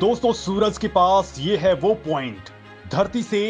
दोस्तों सूरज के पास ये है वो पॉइंट धरती से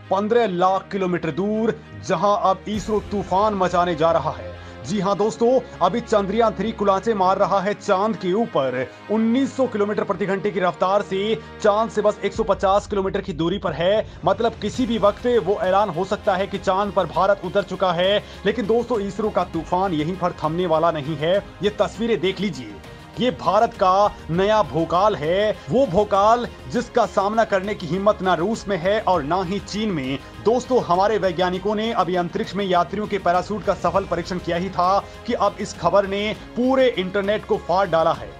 15 लाख किलोमीटर दूर जहां अब इसरो तूफान मचाने जा रहा है। जी हां दोस्तों, अभी चंद्रयान 3 कुलाचे मार रहा है चांद के ऊपर 1900 किलोमीटर प्रति घंटे की रफ्तार से। चांद से बस 150 किलोमीटर की दूरी पर है। मतलब किसी भी वक्त वो ऐलान हो सकता है कि चांद पर भारत उतर चुका है। लेकिन दोस्तों इसरो का तूफान यहीं पर थमने वाला नहीं है। ये तस्वीरें देख लीजिए, ये भारत का नया भोकाल है, वो भोकाल जिसका सामना करने की हिम्मत ना रूस में है और ना ही चीन में। दोस्तों हमारे वैज्ञानिकों ने अभी अंतरिक्ष में यात्रियों के पैराशूट का सफल परीक्षण किया ही था कि अब इस खबर ने पूरे इंटरनेट को फाड़ डाला है।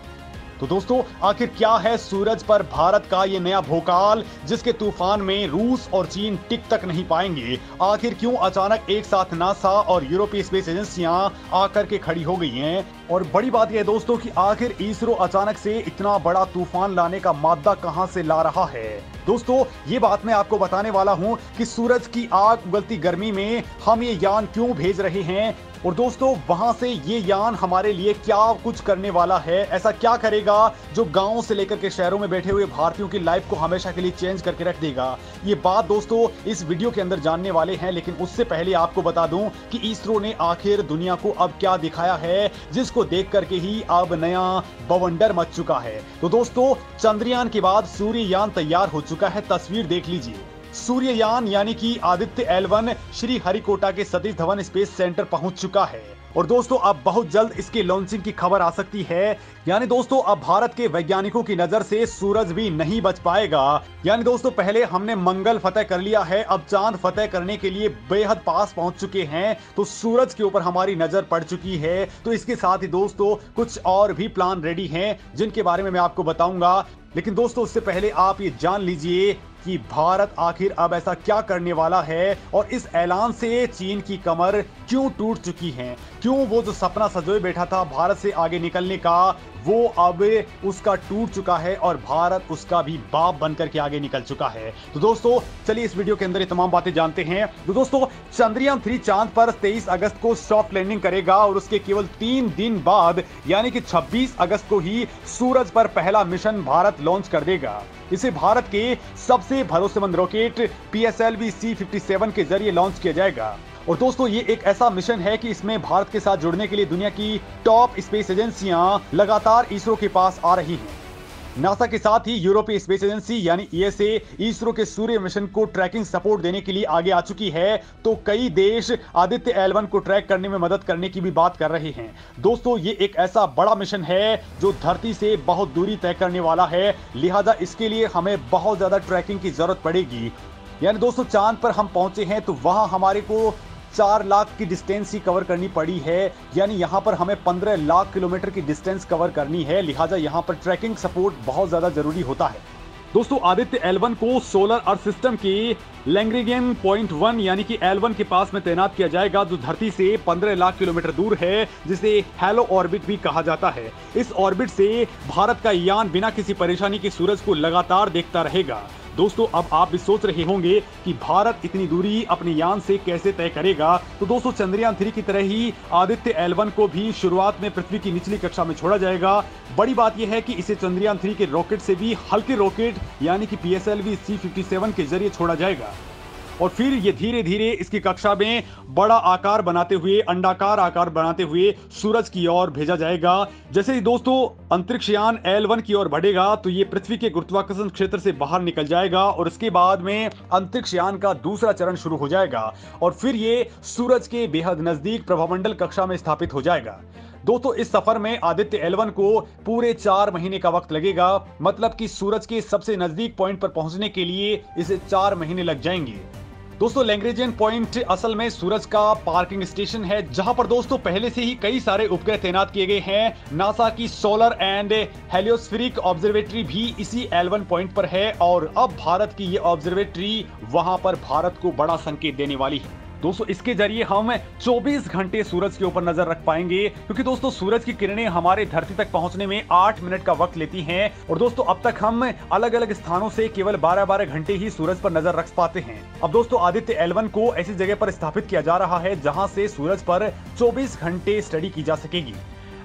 तो दोस्तों आखिर क्या है सूरज पर भारत का ये नया भोकाल जिसके तूफान में रूस और चीन टिक तक नहीं पाएंगे? आखिर क्यों अचानक एक साथ नासा और यूरोपीय स्पेस एजेंसियां आकर के खड़ी हो गई हैं? और बड़ी बात यह है दोस्तों कि आखिर इसरो अचानक से इतना बड़ा तूफान लाने का मादा कहां से ला रहा है? दोस्तों ये बात मैं आपको बताने वाला हूं कि सूरज की आग उगलती गर्मी में हम ये यान क्यों भेज रहे हैं और दोस्तों वहां से ये यान हमारे लिए क्या कुछ करने वाला है। ऐसा क्या करेगा जो गांव से लेकर के शहरों में बैठे हुए भारतीयों की लाइफ को हमेशा के लिए चेंज करके रख देगा। ये बात दोस्तों इस वीडियो के अंदर जानने वाले हैं। लेकिन उससे पहले आपको बता दूं कि इसरो ने आखिर दुनिया को अब क्या दिखाया है जिसको देख करके ही अब नया बवंडर मच चुका है। तो दोस्तों चंद्रयान के बाद सूर्ययान तैयार हो चुका है। तस्वीर देख लीजिए, सूर्ययान यानी कि आदित्य L1 श्री हरिकोटा के सतीश धवन स्पेस सेंटर पहुंच चुका है और दोस्तों अब बहुत जल्द इसके लॉन्चिंग की खबर आ सकती है। यानी दोस्तों अब भारत के वैज्ञानिकों की नजर से सूरज भी नहीं बच पाएगा। यानी दोस्तों पहले हमने मंगल फतेह कर लिया है, अब चांद फतेह करने के लिए बेहद पास पहुंच चुके हैं। तो सूरज के ऊपर हमारी नजर पड़ चुकी है। तो इसके साथ ही दोस्तों कुछ और भी प्लान रेडी हैं जिनके बारे में मैं आपको बताऊंगा। लेकिन दोस्तों उससे पहले आप ये जान लीजिए कि भारत आखिर अब ऐसा क्या करने वाला है और इस ऐलान से चीन की कमर क्यों टूट चुकी है। क्यों वो जो सपना सजोए बैठा था भारत से आगे निकलने का वो अब उसका टूट चुका है और भारत उसका भी बाप बनकर के आगे निकल चुका है। तो दोस्तों चलिए इस वीडियो के अंदर ये तमाम बातें जानते हैं। तो दोस्तों चंद्रयान 3 चांद पर 23 अगस्त को सॉफ्ट लैंडिंग करेगा और उसके केवल 3 दिन बाद यानी कि 26 अगस्त को ही सूरज पर पहला मिशन भारत लॉन्च कर देगा। इसे भारत के सबसे भरोसेमंद रॉकेट PSLV C-57 के जरिए लॉन्च किया जाएगा। और दोस्तों ये एक ऐसा मिशन है कि इसमें भारत के साथ जुड़ने के लिए दुनिया की टॉप स्पेस एजेंसियां लगातार इसरो के पास आ रही हैं। नासा के साथ ही यूरोपीय स्पेस एजेंसी यानी ESA इसरो के सूर्य मिशन को ट्रैकिंग सपोर्ट देने के लिए आगे आ चुकी है। तो कई देश आदित्य L1 को ट्रैक करने में मदद करने की भी बात कर रहे हैं। दोस्तों ये एक ऐसा बड़ा मिशन है जो धरती से बहुत दूरी तय करने वाला है, लिहाजा इसके लिए हमें बहुत ज्यादा ट्रैकिंग की जरूरत पड़ेगी। यानी दोस्तों चांद पर हम पहुंचे हैं तो वहां हमारे को 4 लाख की डिस्टेंस ही कवर करनी पड़ी है। यानी यहां पर हमें 15 लाख किलोमीटर की डिस्टेंस कवर करनी है, लिहाजा यहां पर ट्रैकिंग सपोर्ट बहुत ज्यादा जरूरी होता है। दोस्तों आदित्य L1 को सोलर अर्थ सिस्टम के लैग्रेंजियन पॉइंट 1 यानी कि L1 के पास में तैनात किया जाएगा जो धरती से 15 लाख किलोमीटर दूर है, जिसे हैलो ऑर्बिट भी कहा जाता है। इस ऑर्बिट से भारत का यान बिना किसी परेशानी के सूरज को लगातार देखता रहेगा। दोस्तों अब आप भी सोच रहे होंगे कि भारत इतनी दूरी अपने यान से कैसे तय करेगा। तो दोस्तों चंद्रयान 3 की तरह ही आदित्य L1 को भी शुरुआत में पृथ्वी की निचली कक्षा में छोड़ा जाएगा। बड़ी बात यह है कि इसे चंद्रयान 3 के रॉकेट से भी हल्के रॉकेट यानी कि PSLV C-57 के जरिए छोड़ा जाएगा और फिर ये धीरे धीरे इसकी कक्षा में बड़ा आकार बनाते हुए अंडाकार आकार बनाते हुए सूरज की ओर भेजा जाएगा। जैसे ही दोस्तों अंतरिक्ष यान L1 की ओर बढ़ेगा तो ये पृथ्वी के गुरुत्वाकर्षण क्षेत्र से बाहर निकल जाएगा और इसके बाद में अंतरिक्ष यान का दूसरा चरण शुरू हो जाएगा और फिर ये सूरज के बेहद नजदीक प्रभामंडल कक्षा में स्थापित हो जाएगा। दोस्तों इस सफर में आदित्य L1 को पूरे 4 महीने का वक्त लगेगा। मतलब कि सूरज के सबसे नजदीक पॉइंट पर पहुंचने के लिए इसे 4 महीने लग जाएंगे। दोस्तों लैग्रेंजियन पॉइंट असल में सूरज का पार्किंग स्टेशन है जहां पर दोस्तों पहले से ही कई सारे उपग्रह तैनात किए गए हैं। नासा की सोलर एंड हेलियोस्फेरिक ऑब्जर्वेटरी भी इसी L1 पॉइंट पर है और अब भारत की ये ऑब्जर्वेटरी वहां पर भारत को बड़ा संकेत देने वाली है। दोस्तों इसके जरिए हम 24 घंटे सूरज के ऊपर नजर रख पाएंगे क्योंकि दोस्तों सूरज की किरणें हमारे धरती तक पहुंचने में 8 मिनट का वक्त लेती हैं और दोस्तों अब तक हम अलग अलग स्थानों से केवल 12-12 घंटे ही सूरज पर नजर रख पाते हैं। अब दोस्तों आदित्य L1 को ऐसी जगह पर स्थापित किया जा रहा है जहां से सूरज पर 24 घंटे स्टडी की जा सकेगी।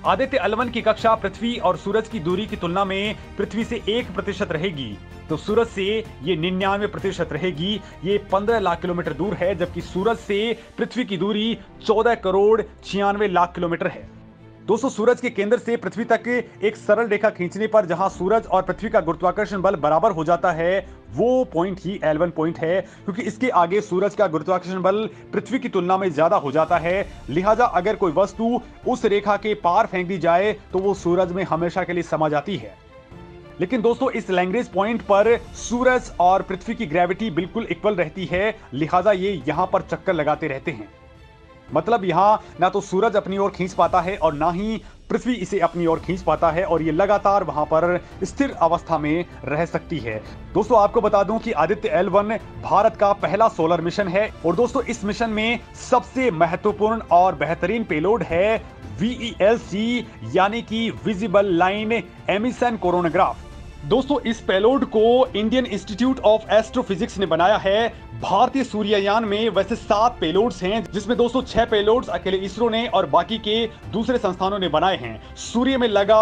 आदित्य L1 की कक्षा पृथ्वी और सूरज की दूरी की तुलना में पृथ्वी से 1% रहेगी, तो सूरज से ये 99% रहेगी। ये 15 लाख किलोमीटर दूर है, जबकि सूरज से पृथ्वी की दूरी 14 करोड़ 96 लाख किलोमीटर है। दोस्तों, सूरज के केंद्र से पृथ्वी तक एक सरल रेखा खींचने पर जहां सूरज और पृथ्वी का गुरुत्वाकर्षण बल बराबर हो जाता है, वो पॉइंट ही L1 पॉइंट है, क्योंकि इसके आगे सूरज का गुरुत्वाकर्षण बल पृथ्वी की तुलना में ज्यादा हो जाता है। लिहाजा अगर कोई वस्तु उस रेखा के पार फेंक दी जाए तो वो सूरज में हमेशा के लिए समा जाती है। लेकिन दोस्तों, इस लैग्रेंज पॉइंट पर सूरज और पृथ्वी की ग्रेविटी बिल्कुल इक्वल रहती है, लिहाजा ये यहां पर चक्कर लगाते रहते हैं। मतलब यहां ना तो सूरज अपनी ओर खींच पाता है और ना ही पृथ्वी इसे अपनी ओर खींच पाता है, और ये लगातार वहां पर स्थिर अवस्था में रह सकती है। दोस्तों, आपको बता दूं कि आदित्य L1 भारत का पहला सोलर मिशन है, और दोस्तों इस मिशन में सबसे महत्वपूर्ण और बेहतरीन पेलोड है VELC, यानी कि विजिबल लाइन एमिशन कोरोनोग्राफ। दोस्तों, इस पेलोड को इंडियन इंस्टीट्यूट ऑफ एस्ट्रोफिजिक्स ने बनाया है। भारतीय सूर्ययान में वैसे 7 पेलोड्स हैं, जिसमें दोस्तों 6 पेलोड्स अकेले इसरो ने और बाकी के दूसरे संस्थानों ने बनाए हैं। सूर्य में लगा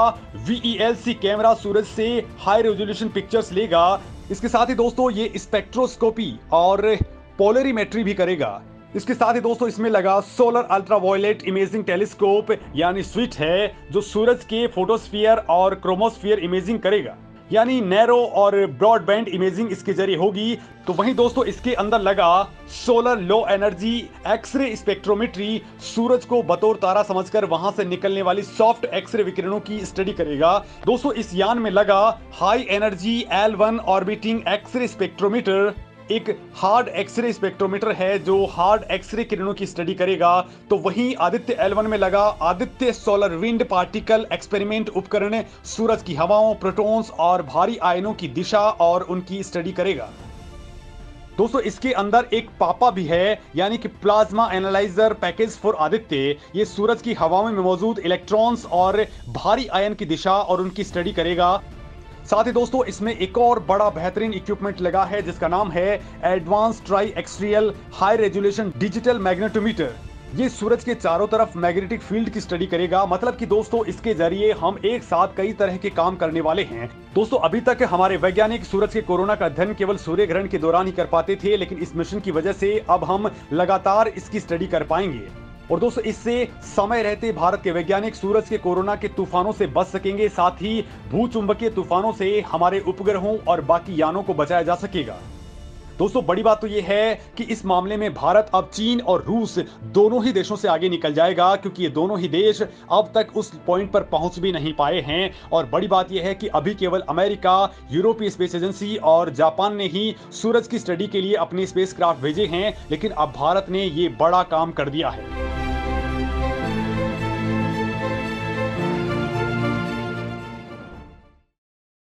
VELC कैमरा सूरज से हाई रेजोल्यूशन पिक्चर्स लेगा। इसके साथ ही दोस्तों ये स्पेक्ट्रोस्कोपी और पोलरीमेट्री भी करेगा। इसके साथ ही दोस्तों इसमें लगा सोलर अल्ट्रावायलेट इमेजिंग टेलीस्कोप यानी स्विट है, जो सूरज के फोटोस्फीयर और क्रोमोस्फीयर इमेजिंग करेगा, यानी नैरो और ब्रॉडबैंड इमेजिंग इसके जरिए होगी। तो वहीं दोस्तों इसके अंदर लगा solar low energy X ray spectrometry सूरज को बतौर तारा समझकर वहां से निकलने वाली सॉफ्ट एक्सरे विकिरणों की स्टडी करेगा। दोस्तों, इस यान में लगा high energy L1 orbiting x-ray spectrometer, एक हार्ड एक्सरे स्पेक्ट्रोमीटर है जो हार्ड एक्सरे किरणों की स्टडी करेगा। तो वहीं आदित्य L1 में लगा Aditya solar wind particle experiment उपकरण सूरज की हवाओं, प्रोटॉन्स और भारी आयनों की दिशा और उनकी स्टडी करेगा। दोस्तों, इसके अंदर एक पापा भी है, यानी कि plasma analyser package for Aditya. ये सूरज की हवाओं में मौजूद इलेक्ट्रॉन्स और भारी आयन की दिशा और उनकी स्टडी करेगा। साथ ही दोस्तों इसमें एक और बड़ा बेहतरीन इक्विपमेंट लगा है, जिसका नाम है advance triaxial high resolution digital magnetometer. ये सूरज के चारों तरफ मैग्नेटिक फील्ड की स्टडी करेगा। मतलब कि दोस्तों इसके जरिए हम एक साथ कई तरह के काम करने वाले हैं। दोस्तों, अभी तक हमारे वैज्ञानिक सूरज के कोरोना का अध्ययन केवल सूर्य ग्रहण के दौरान ही कर पाते थे, लेकिन इस मिशन की वजह से अब हम लगातार इसकी स्टडी कर पाएंगे। और दोस्तों, इससे समय रहते भारत के वैज्ञानिक सूरज के कोरोना के तूफानों से बच सकेंगे, साथ ही भूचुंबकीय तूफानों से हमारे उपग्रहों और बाकी यानों को बचाया जा सकेगा। दोस्तों, बड़ी बात तो यह है कि इस मामले में भारत अब चीन और रूस दोनों ही देशों से आगे निकल जाएगा, क्योंकि ये दोनों ही देश अब तक उस पॉइंट पर पहुंच भी नहीं पाए हैं। और बड़ी बात यह है कि अभी केवल अमेरिका, यूरोपीय स्पेस एजेंसी और जापान ने ही सूरज की स्टडी के लिए अपने स्पेसक्राफ्ट भेजे हैं, लेकिन अब भारत ने ये बड़ा काम कर दिया है।